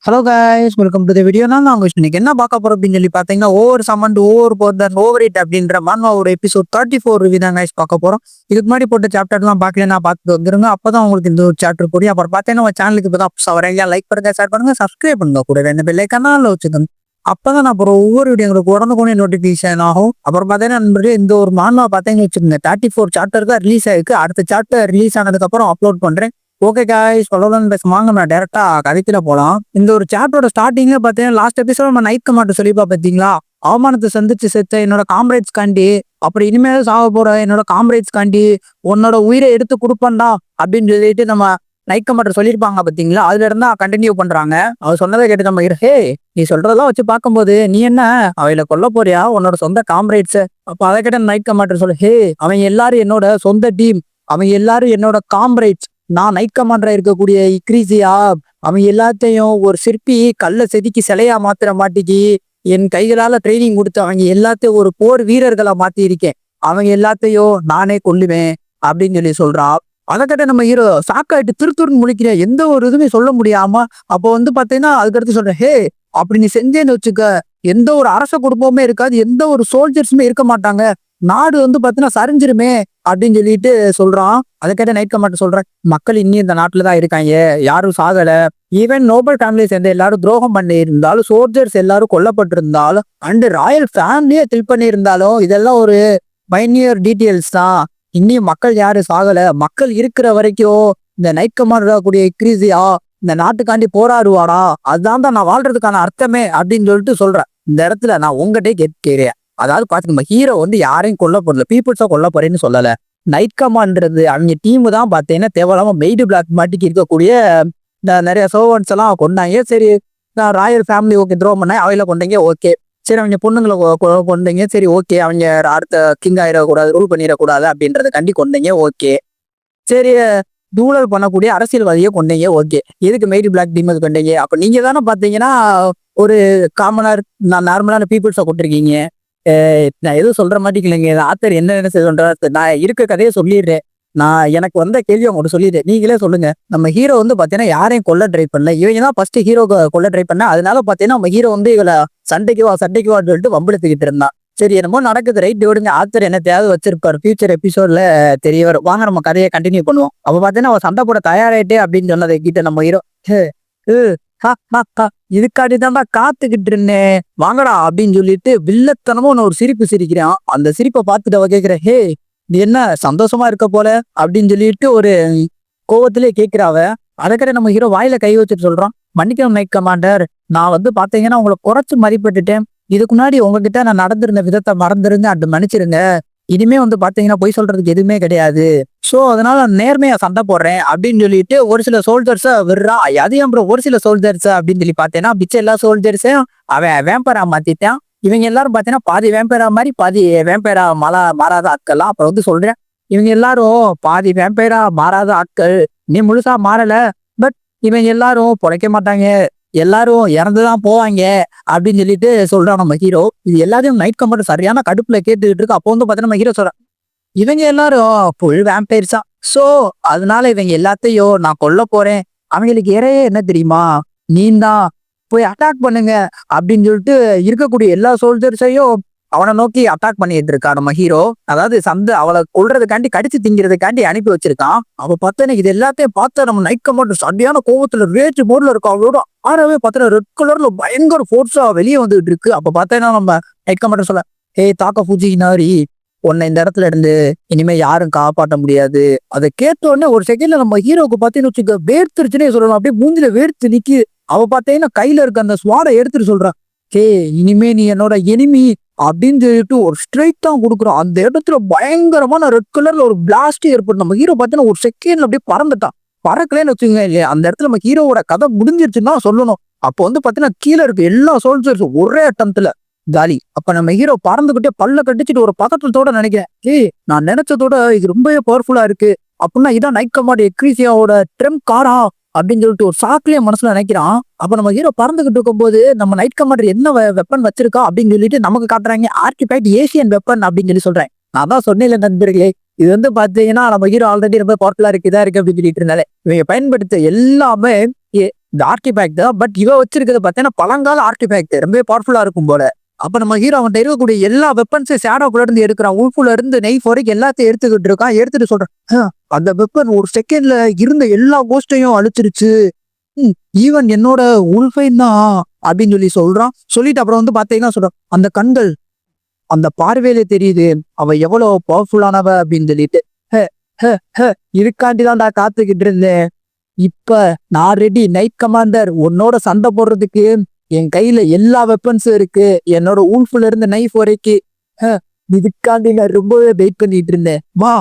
Hello guys, welcome to the video. நான் உங்க இன்னைக்கு என்ன பார்க்க போறோம் அப்படின்னு சொல்லி பார்த்தீங்கன்னா, ஓவர் சமண்ட் ஓவர் போர்தன் ஓவர் இட் அப்படின்ற மான்வாவோட எபிசோட் 34 ரிவ்யூ தான் கைஸ் பார்க்க போறோம். இதுக்கு முன்னாடி போட்ட சாப்டர்லாம் பார்க்கலன்னா பார்த்துட்டு வந்துருங்க. அப்பதான் உங்களுக்கு இந்த ஒரு சாப்டர் புரியும். அப்புறம் பார்த்தீங்கன்னா உங்க சேனலுக்கு இப்போ தான் வரீங்க, லைக் பண்ணுங்க, ஷேர் பண்ணுங்க, சப்ஸ்கிரைப் பண்ணுங்க, கூட ரெண்டு பெல் ஐக்கான வச்சுக்கோங்க. அப்பதான் நான் அப்புறம் ஒவ்வொரு வீடியோ உங்களுக்கு உடனுக்குடனே நோட்டிபிகேஷன் ஆகும். அப்புறம் பார்த்தீங்கன்னா நண்பர்களே, இந்த ஒரு மான்வா பார்த்தீங்கன்னு வச்சுக்கோங்க, 34 சாப்டர் தான் ரிலீஸ் ஆயிருக்கு. அடுத்த சாப்டர் ரிலீஸ் ஆனதுக்கு அப்புறம் அப்லோட் பண்றேன். ஓகே காய்ஸ், சொல்லலாம்னு பேசுவாங்க. நான் டேரக்டா கதைக்குள்ள போலாம். இந்த ஒரு சாப்டரோட ஸ்டார்டிங்ல பாத்தீங்கன்னா, லாஸ்ட் எபிசோட் நம்ம நைட் கமாண்ட் சொல்லிப்பா பாத்தீங்களா, அவமானத்தை சந்திச்சு செத்த என்னோட காம்ரேட்ஸ் காண்டி, அப்புறம் இனிமேல் சாக போற என்னோட காம்ரேட்ஸ் காண்டி உன்னோட உயிரை எடுத்து கொடுப்பண்டா அப்படின்னு சொல்லிட்டு நம்ம நைட் கமாண்ட் சொல்லியிருப்பாங்க பாத்தீங்களா. அதுல இருந்தா கண்டினியூ பண்றாங்க. அவர் சொன்னதை கேட்டு நம்ம ஹே, நீ சொல்றதெல்லாம் வச்சு பார்க்கும்போது நீ என்ன அவையில கொல்ல போறியா உன்னோட சொந்த காம்ரேட்ஸ்? அப்ப அதை கேட்ட நைட் கமாண்ட் சொல்லு, ஹே, அவன் எல்லாரும் என்னோட சொந்த டீம், அவன் எல்லாரும் என்னோட காம்ரேட்ஸ். நான் நைட் கமாண்டரா இருக்கக்கூடிய இக்ரீசியா, அவன் எல்லாத்தையும் ஒரு சிற்பி கல்ல செதுக்கி சிலையா மாத்திர மாட்டிக்கு என் கைகளால ட்ரைனிங் கொடுத்து அவங்க எல்லாத்தையும் ஒரு போர் வீரர்களா மாத்தி இருக்கேன். அவங்க எல்லாத்தையும் நானே கொல்லுவேன் அப்படின்னு சொல்லி சொல்றான். அதை கேட்ட நம்ம ஹீரோ சாக்காயிட்டு திருத்துருன்னு முழிக்கிற, எந்த ஒரு இதுவுமே சொல்ல முடியாம. அப்போ பாத்தீங்கன்னா அதுக்கடுத்து சொல்றேன், ஹே, அப்படி நீ செஞ்சேன்னு வச்சுக்க, எந்த ஒரு அரச குடும்பமே இருக்காது, எந்த ஒரு சோல்ஜர்ஸுமே இருக்க மாட்டாங்க, நாடு பாத்தீங்கன்னா சரிஞ்சிருமே அப்படின்னு சொல்லிட்டு சொல்றான். அதை கேட்ட நைட் கமாண்ட் சொல்றேன், மக்கள் இன்னும் இந்த நாட்டுலதான் இருக்காங்க, யாரும் சாகல. ஈவன் நோபல் ஃபேமிலியை சேர்ந்த எல்லாரும் துரோகம் பண்ணி இருந்தாலும், சோல்ஜர்ஸ் எல்லாரும் கொல்லப்பட்டிருந்தாலும், அண்ட் ராயல் ஃபேமிலியே கில் பண்ணி இருந்தாலும், இதெல்லாம் ஒரு மைனியர் டீட்டெயில்ஸ் தான். இன்னும் மக்கள் யாரும் சாகல. மக்கள் இருக்கிற வரைக்கும் இந்த நைட் கமாண்டர் கூடிய இக்ரீசியா இந்த நாட்டுக்காண்டி போராடுவாடா, அதுதான் தான் நான் வாழ்றதுக்கான அர்த்தமே அப்படின்னு சொல்லிட்டு சொல்றேன். இந்த இடத்துல நான் உங்ககிட்டே கேட்கிறேன், அதாவது பாத்துக்கோங்க, ஹீரோ யாரையும் கொல்ல போறல, பீப்புள்ஸா கொல்ல போறேன்னு சொல்லல. நைட் கமாண்ட்றது அவங்க டீமு தான் பார்த்தீங்கன்னா தேவையில்லாம மெய்டு பிளாக் மாட்டிக்கு இருக்கக்கூடிய இந்த நிறைய சர்வன்ஸ் எல்லாம் கொண்டாங்க. சரி, நான் ராயல் ஃபேமிலி ஓகே த்ரோ பண்ண அவையில கொண்டீங்க, ஓகே. சரி, அவங்க பொண்ணுங்களை கொண்டீங்க, சரி ஓகே. அவங்க அடுத்த கிங் ஆயிடக்கூடாது, ரூல் பண்ணிடக்கூடாது அப்படின்றத கண்டி கொண்டீங்க, ஓகே. சரி, ரூலர் பண்ணக்கூடிய அரசியல்வாதியை கொண்டீங்க, ஓகே. எதுக்கு மெய்டு பிளாக் டீம் கொண்டீங்க? அப்ப நீங்க தானே பாத்தீங்கன்னா ஒரு காமனர், நான் நார்மலான பீப்புள்ஸை கொண்டிருக்கீங்க. நான் எதுவும் சொல்ற மாதிரி இல்லைங்க, ஆத்தர் என்ன சொல்ற, நான் இருக்க கதையை சொல்லிடுறேன். நான் எனக்கு வந்த கேள்வி அவங்கள்ட்ட சொல்லிடுறேன், நீங்களே சொல்லுங்க. நம்ம ஹீரோ பாத்தீங்கன்னா யாரையும் கொல்ல ட்ரை பண்ணல, இவங்க தான் ஃபர்ஸ்ட் ஹீரோ கொல்ல ட்ரை பண்ண. அதனால பாத்தீங்கன்னா நம்ம ஹீரோ இவளை சண்டைக்குவான்னு சொல்லிட்டு வம்பிழுத்துக்கிட்டு இருந்தான். சரி, என்னமோ நடக்குது, ரைட் விடுங்க. ஆத்தர் என்ன தேவை வச்சிருப்பாரு, ஃபியூச்சர் எபிசோட்ல தெரிய வரும். வாங்க நம்ம கதையை கண்டினியூ பண்ணுவோம். அப்ப பாத்தீங்கன்னா அவன் சண்டை போட தயாராயிட்டே அப்படின்னு சொன்னதை கிட்ட நம்ம ஹீரோ, இதுக்காண்டி தான்டா காத்துக்கிட்டு இருந்தேன், வாங்கடா அப்படின்னு சொல்லிட்டு வில்லத்தனமும் ஒரு சிரிப்பு சிரிக்கிறான். அந்த சிரிப்பை பார்த்துட்டு அவ கேட்கிற, ஹே, நீ என்ன சந்தோஷமா இருக்க போல அப்படின்னு சொல்லிட்டு ஒரு கோவத்திலே கேட்கிறாவ. அதற்கட நம்ம ஹீரோ வாயில கை வச்சுட்டு சொல்றான், மன்னிக்கணும் நைட் கமாண்டர், நான் பாத்தீங்கன்னா உங்களை குறைச்சு மதிப்பிட்டுட்டேன். இதுக்கு முன்னாடி உங்ககிட்ட நான் நடந்திருந்த விதத்தை மறந்துருங்க, அது மன்னிச்சிருங்க. இனிமே பாத்தீங்கன்னா பொய் சொல்றதுக்கு எதுவுமே கிடையாது. சோ அதனால நேர்மையா சண்டை போடுறேன் அப்படின்னு சொல்லிட்டு ஒரு சில சோல்ஜர்ஸ விடுறான். அதையும் அப்புறம் ஒரு சில சோல்ஜர்ஸ் அப்படின்னு சொல்லி பார்த்தேன்னா, பிச்சை எல்லா சோல்ஜர்ஸையும் அவன் வேம்பரா மாத்திட்டான். இவங்க எல்லாரும் பார்த்தீங்கன்னா பாதி வேம்பரா மாதிரி பாதி வேம்பரா மாறாத ஆட்கள்லாம். அப்புறம் சொல்றேன், இவங்க எல்லாரும் பாதி வேம்பரா மாறாத ஆட்கள், நீ முழுசா மாறல, பட் இவங்க எல்லாரும் பொழைக்க மாட்டாங்க, எல்லாரும் இறந்துதான் போவாங்க அப்படின்னு சொல்லிட்டு சொல்றான் நம்ம ஹீரோ. இது எல்லாத்தையும் நைட் கமாண்டர் சரியான கடுப்புல கேட்டுக்கிட்டு இருக்கு. அப்போ பார்த்தீங்கன்னா நம்ம ஹீரோ சொல்றான், இவங்க எல்லாரும் புல் வேம்பையர்ஸா, சோ அதனால இவங்க எல்லாத்தையும் நான் கொல்ல போறேன். அவங்களுக்கு இறையே என்ன தெரியுமா, நீ தான் போய் அட்டாக் பண்ணுங்க அப்படின்னு சொல்லிட்டு இருக்கக்கூடிய எல்லா சோல்ஜர்ஸையும் அவனை நோக்கி அட்டாக் பண்ணிட்டு இருக்கான் நம்ம ஹீரோ. அதாவது அவளை கொல்றதுக்காண்டி கடிச்சு திங்கிறதுக்காண்டி அனுப்பி வச்சிருக்கான். அவ பார்த்தேன்னா இது எல்லாத்தையும் பார்த்த நம்ம நைட் கமாண்டர் சரியான கோவத்துல ரேஜ் போர்ட்ல இருக்கும். அவளோட ஆறவே பார்த்தா ரெட் கலர்ல பயங்கர ஃபோர்ஸா வெளியே வந்துட்டு இருக்கு. அப்ப பார்த்தேன்னா நம்ம நைட் கமாண்டர் சொல்ல, ஹே தாக்க பூஜினாரி, உன்னை இந்த இடத்துல இருந்து இனிமே யாரும் காப்பாற்ற முடியாது. அதை கேட்ட உடனே ஒரு செகண்ட்ல நம்ம ஹீரோக்கு பார்த்தீங்கன்னு வச்சுக்க வேர்த்துருச்சுன்னே சொல்லலாம். அப்படியே மூஞ்சில வேர்த்து நிக்கி. அவ பார்த்தீங்கன்னா கையில இருக்க அந்த ஸ்வாடை எடுத்துட்டு சொல்றான், ஹே, இனிமே நீ என்னோட எனிமி அப்படின்னு சொல்லிட்டு ஒரு ஸ்ட்ரைட் தான் கொடுக்குறான். அந்த இடத்துல பயங்கரமான ரெட் கலர்ல ஒரு பிளாஸ்ட் ஏற்படும். நம்ம ஹீரோ பார்த்தீங்கன்னா ஒரு செகண்ட்ல அப்படியே பறந்துட்டான். பறக்கலன்னு வச்சுக்கோங்க, அந்த இடத்துல நம்ம ஹீரோவோட கதை முடிஞ்சிருச்சுன்னு தான் சொல்லணும். அப்போ பாத்தீங்கன்னா கீழே இருக்க எல்லா சோல்ஜர்ஸும் ஒரே அட்டம்ல காலி. அப்ப நம்ம ஹீரோ பறந்துகிட்டே பல்ல கட்டிச்சுட்டு ஒரு பதற்றத்தோட நினைக்கிறேன், நான் நினைச்சதோட இது ரொம்பவே பவர்ஃபுல்லா இருக்கு அப்படின்னா இதான் நைட் கமாண்ட் எக்ரீசியாவோட ட்ரெம் காரா அப்படின்னு சொல்லிட்டு ஒரு சாக்கிலே மனசுல நினைக்கிறான். அப்ப நம்ம ஹீரோ பறந்துகிட்டு இருக்கும்போது நம்ம நைட் கமாண்டர் என்ன வெப்பன் வச்சிருக்கா அப்படின்னு சொல்லிட்டு நமக்கு காட்டுறாங்க, ஆர்டிபேக்ட் ஏசியன் வெப்பன் அப்படின்னு சொல்றேன். நான் தான் சொன்னேன்ல நண்பர்களே, இது பாத்தீங்கன்னா நம்ம ஹீரோ ஆல்ரெடி ரொம்ப பவர்ஃபுல்லா இருக்கு, இதா இருக்கு அப்படின்னு சொல்லிட்டு இருந்தாலே இவங்க பயன்படுத்த எல்லாமே இந்த ஆர்டிஃபேக்ட் தான். பட் இவ வச்சிருக்கிறது பார்த்தீங்கன்னா பழங்கால ஆர்டிஃபேக்ட், ரொம்ப பவர்ஃபுல்லா இருக்கும் போல. அப்ப நம்ம ஹீரோ அவன்கிட்ட இருக்கக்கூடிய எல்லா வெப்பன்ஸையும் ஷேடோக்குள்ள இருந்து எடுக்கிறான். உல்ஃபுல இருந்து நைஃப் வரைக்கும் எல்லாத்தையும் எடுத்துக்கிட்டு இருக்கான். எடுத்துட்டு சொல்றான், அந்த வெப்பன் ஒரு செகண்ட்ல இருந்த எல்லா கோஸ்டையும் அழிச்சிருச்சு. ஈவன் என்னோட உல்ஃபைன் தான் அப்படின்னு சொல்றான். சொல்லிட்டு அப்புறம் வந்து பாத்தீங்கன்னா சொல்றான், அந்த கண்கள், அந்த பார்வையில தெரியுது அவ எவ்வளவு பவர்ஃபுல்லானவ அப்படின்னு சொல்லிட்டு. இதுக்காண்டி தான்டா காத்துக்கிட்டு இருந்தேன். இப்ப நான் ரெடி நைட் கமாண்டர், உன்னோட சண்டை போடுறதுக்கு என் கையில எல்லா வெப்பன்ஸும் இருக்கு, என்னோட ஊல்ஃபுல இருந்து நைஃப் வரைக்கும். இதுக்காண்டி நான் ரொம்பவே வெயிட் பண்ணிட்டு இருந்தேன். வா,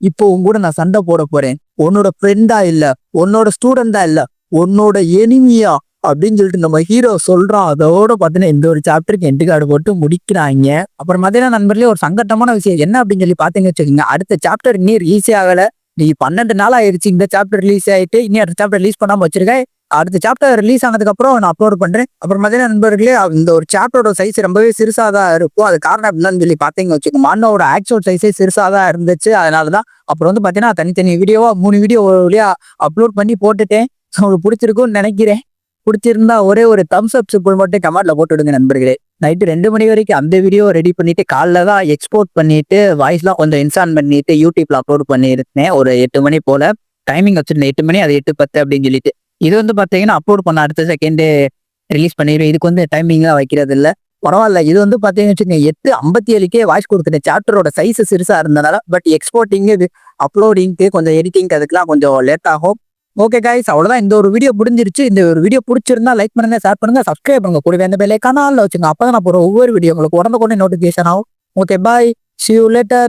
இப்போ உன் கூட நான் சண்டை போட போறேன். உன்னோட ஃப்ரெண்டா இல்ல, உன்னோட ஸ்டூடெண்டா இல்ல, உன்னோட எனிமியா அப்படின்னு சொல்லிட்டு நம்ம ஹீரோ சொல்றான். அதோட பாத்தீங்கன்னா இந்த ஒரு சாப்டருக்கு எண்டு கார்டு போட்டு முடிக்கிறாங்க. அப்புறம் பாத்தீங்கன்னா நண்பர்களே, ஒரு சங்கட்டமான விஷயம் என்ன அப்படின்னு சொல்லி பாத்தீங்க வச்சுக்கோங்க, அடுத்த சாப்டர் இன்னும் ரிலீஸ் ஆகல. நீ 12 நாள் ஆயிடுச்சு இந்த சாப்டர் ரிலீஸ் ஆயிட்டு, இனி அடுத்த சாப்டர் ரிலீஸ் பண்ணாம வச்சிருக்கேன். அடுத்த சாப்டர் ரிலீஸ் ஆனதுக்கு அப்புறம் நான் அப்லோட் பண்றேன். அப்புறம் பாத்தீங்கன்னா நண்பர்களே, இந்த ஒரு சாப்டரோட சைஸ் ரொம்பவே சிறுசா தான் இருக்கும். அது காரணம் என்னன்னு சொல்லி பாத்தீங்க வச்சுக்கோங்க, மண்ணோட ஆக்சுவல் சைஸே சிறுசா தான் இருந்துச்சு. அதனாலதான் அப்புறம் வந்து பாத்தீங்கன்னா தனித்தனி வீடியோவா 3 வீடியோ வழியா அப்லோட் பண்ணி போட்டுட்டேன். உங்களுக்கு பிடிச்சிருக்கும்னு நினைக்கிறேன். பிடிச்சிருந்தா ஒரே ஒரு தம்ஸ் அப் சிம்பிள் மட்டும் கமெண்ட்ல போட்டு விடுங்க நண்பர்களே. நைட்டு 2 மணி வரைக்கும் அந்த வீடியோ ரெடி பண்ணிட்டு காலைல தான் எக்ஸ்போர்ட் பண்ணிட்டு வாய்ஸ்லாம் கொஞ்சம் இன்ஸ்டால் பண்ணிட்டு யூடியூப்ல அப்லோட் பண்ணியிருந்தேன். ஒரு 8 மணி போல டைமிங் வச்சிருந்தேன். 8 மணி, அது 8:10 அப்படின்னு சொல்லிட்டு. இது வந்து பாத்தீங்கன்னா அப்லோட் பண்ண அடுத்த செகண்டே ரிலீஸ் பண்ணிடுவேன். இதுக்கு வந்து டைமிங்லாம் வைக்கிறது இல்லை. பரவாயில்ல. இது வந்து பாத்தீங்கன்னு வச்சுக்கோங்க 8:57 வாய்ஸ் கொடுத்துட்டேன். சாப்டரோட சைஸ் சிறுசா இருந்தனால. பட் எக்ஸ்போர்ட்டிங், அப்லோடிங்க்கு, கொஞ்சம் எடிட்டிங், அதுக்கெல்லாம் கொஞ்சம் லேட் ஆகும். ஓகே கைஸ், அவ்வளவுதான். இந்த ஒரு வீடியோ முடிஞ்சிருச்சு. இந்த ஒரு வீடியோ பிடிச்சிருந்தா லைக் பண்ணுங்க, ஷேர் பண்ணுங்க, சப்ஸ்கிரைப் பண்ணுங்க, கூடவே அந்த பெல் ஐகானை ஆன்ல வச்சுங்க. அப்பதான் நான் போற ஒவ்வொரு வீடியோ உங்களுக்கு உடனுக்குடனே நோட்டிபிகேஷன் ஆகும். Okay, bye, see you later.